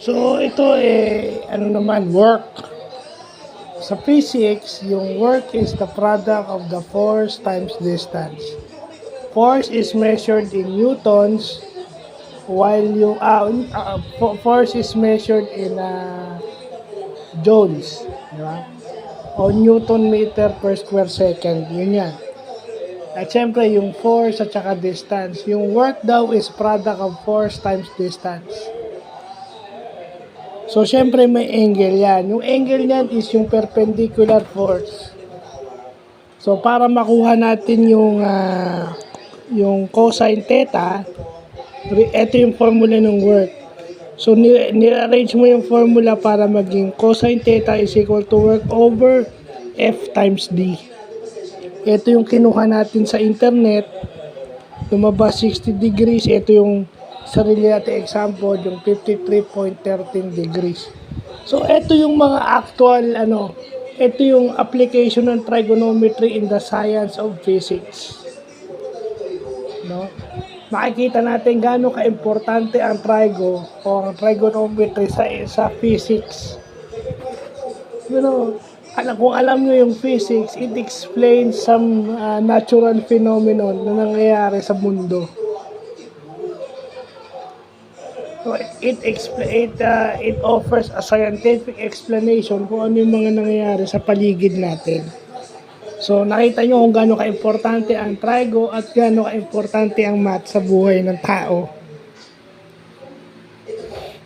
So, ito ano naman, work. Sa physics, yung work is the product of the force times distance. Force is measured in newtons, while yung force is measured in joules, di ba? O newton meter per square second, yun yan. At syempre, yung force at saka distance. Yung work daw is product of force times distance. So, syempre may angle yan. Yung angle yan is yung perpendicular force. So, para makuha natin yung cosine theta, ito yung formula ng work. So, ni-arrange mo yung formula para maging cosine theta is equal to work over F times D. Ito yung kinuha natin sa internet. Lumabas 60 degrees. Ito yung sarili natin example, yung 53.13 degrees. So, ito yung mga actual, ito yung application ng trigonometry in the science of physics. No? Makikita natin gaano ka-importante ang o ang trigonometry sa physics. Kung alam nyo yung physics, it explains some natural phenomenon na nangyayari sa mundo. So, it offers a scientific explanation kung ano yung mga nangyayari sa paligid natin. So, nakita nyo kung gaano ka-importante ang trigo at gaano ka-importante ang math sa buhay ng tao.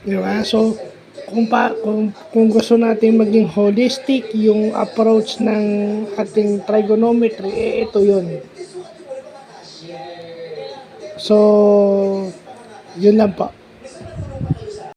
Diba? So, kung gusto natin maging holistic yung approach ng ating trigonometry, ito yun. So, yun lang po.